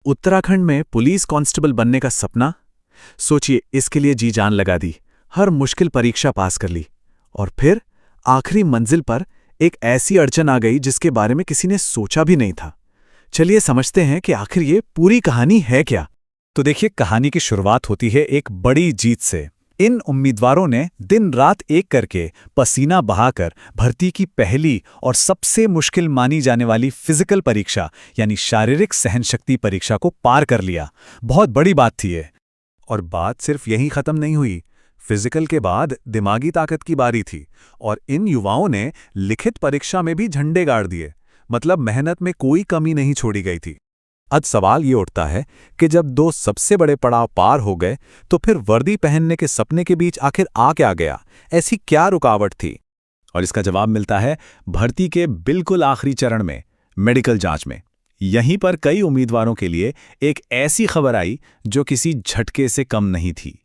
उत्तराखंड में police constable बनने का सपना। सोचिए, इसके लिए जी जान लगा दी, हर मुश्किल परीक्षा पास कर ली, और फिर आखिरी मंजिल पर एक ऐसी अड़चन आ गई जिसके बारे में किसी ने सोचा भी नहीं था। चलिए समझते हैं कि आखिर ये पूरी कहानी है क्या। तो देखिए, कहानी की शुरुआत होती है एक बड़ी जीत से। इन उम्मीदवारों ने दिन रात एक करके पसीना बहाकर भर्ती की पहली और सबसे मुश्किल मानी जाने वाली फिजिकल परीक्षा यानी शारीरिक सहनशक्ति परीक्षा को पार कर लिया। बहुत बड़ी बात थी ये। और बात सिर्फ यहीं खत्म नहीं हुई। फिजिकल के बाद दिमागी ताकत की बारी थी, और इन युवाओं ने लिखित परीक्षा में भी झंडे गाड़ दिए। मतलब मेहनत में कोई कमी नहीं छोड़ी गई थी। अब सवाल ये उठता है कि जब दो सबसे बड़े पड़ाव पार हो गए तो फिर वर्दी पहनने के सपने के बीच आखिर आ क्या गया? ऐसी क्या रुकावट थी? और इसका जवाब मिलता है भर्ती के बिल्कुल आखिरी चरण में, मेडिकल जांच में। यहीं पर कई उम्मीदवारों के लिए एक ऐसी खबर आई जो किसी झटके से कम नहीं थी।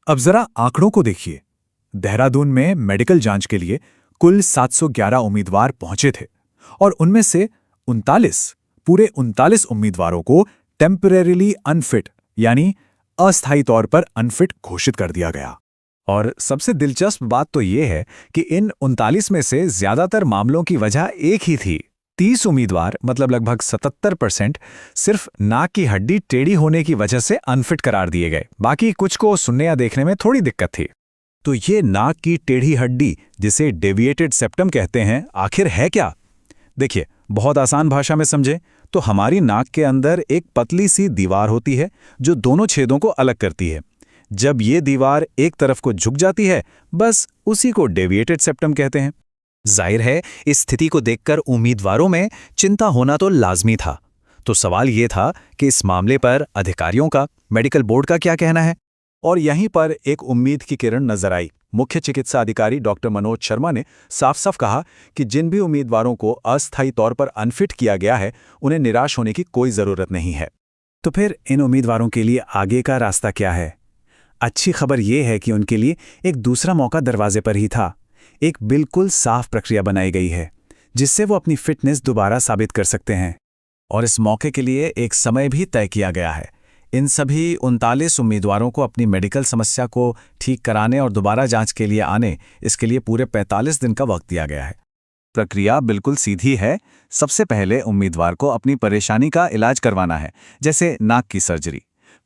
अब जरा आंकड़ों को देखिए। देहरादून में मेडिकल जांच के लिए कुल 711 उम्मीदवार पहुंचे थे, और उनमें से 39 उम्मीदवारों को टेम्परेरीली अनफिट यानी अस्थायी तौर पर अनफिट घोषित कर दिया गया। और सबसे दिलचस्प बात तो ये है कि इन 39 में से ज्यादातर मामलों की वजह एक ही थी। 30 उम्मीदवार, मतलब लगभग 77%, सिर्फ नाक की हड्डी टेढ़ी होने की वजह से अनफिट करार दिए गए। बाकी कुछ को सुनने या देखने में थोड़ी दिक्कत थी। तो ये नाक की टेढ़ी हड्डी, जिसे डेविएटेड सेप्टम कहते हैं, आखिर है क्या? देखिए, बहुत आसान भाषा में समझें तो हमारी नाक के अंदर एक पतली सी दीवार होती है जो दोनों छेदों को अलग करती है। जब ये दीवार एक तरफ को झुक जाती है, बस उसी को डेविएटेड सेप्टम कहते हैं। जाहिर है, इस स्थिति को देखकर उम्मीदवारों में चिंता होना तो लाजमी था। तो सवाल ये था कि इस मामले पर अधिकारियों का, मेडिकल बोर्ड का क्या कहना है? और यहीं पर एक उम्मीद की किरण नजर आई। मुख्य चिकित्सा अधिकारी डॉक्टर मनोज शर्मा ने साफ साफ कहा कि जिन भी उम्मीदवारों को अस्थायी तौर पर अनफिट किया गया है, उन्हें निराश होने की कोई जरूरत नहीं है। तो फिर इन उम्मीदवारों के लिए आगे का रास्ता क्या है? अच्छी खबर यह है कि उनके लिए एक दूसरा मौका दरवाजे पर ही था। एक बिल्कुल साफ प्रक्रिया बनाई गई है जिससे वो अपनी फिटनेस दोबारा साबित कर सकते हैं, और इस मौके के लिए एक समय भी तय किया गया है। इन सभी 39 उम्मीदवारों को अपनी मेडिकल समस्या को ठीक कराने और दोबारा जांच के लिए आने, इसके लिए पूरे 45 दिन का वक्त दिया गया है। प्रक्रिया बिल्कुल सीधी है। सबसे पहले उम्मीदवार को अपनी परेशानी का इलाज करवाना है, जैसे नाक की सर्जरी।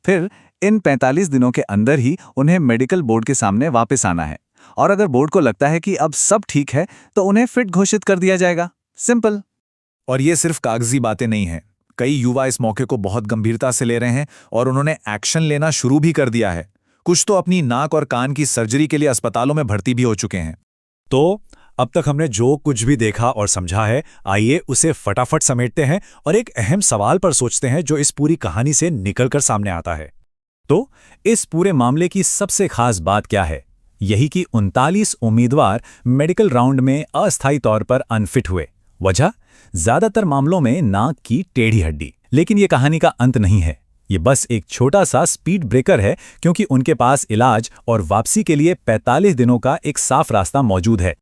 फिर इन 45 दिनों के अंदर ही उन्हें मेडिकल बोर्ड के सामने वापस आना है, और अगर बोर्ड को लगता है कि अब सब ठीक है तो उन्हें फिट घोषित कर दिया जाएगा। सिंपल। और ये सिर्फ कागजी बातें नहीं हैं। कई युवा इस मौके को बहुत गंभीरता से ले रहे हैं और उन्होंने एक्शन लेना शुरू भी कर दिया है। कुछ तो अपनी नाक और कान की सर्जरी के लिए अस्पतालों में भर्ती भी हो चुके हैं। तो अब तक हमने जो कुछ भी देखा और समझा है, आइए उसे फटाफट समेटते हैं और एक अहम सवाल पर सोचते हैं जो इस पूरी कहानी से निकलकर सामने आता है। तो इस पूरे मामले की सबसे खास बात क्या है? यही कि 39 उम्मीदवार मेडिकल राउंड में अस्थायी तौर पर अनफिट हुए। वजह? ज्यादातर मामलों में नाक की टेढ़ी हड्डी। लेकिन यह कहानी का अंत नहीं है। ये बस एक छोटा सा स्पीड ब्रेकर है, क्योंकि उनके पास इलाज और वापसी के लिए 45 दिनों का एक साफ रास्ता मौजूद है।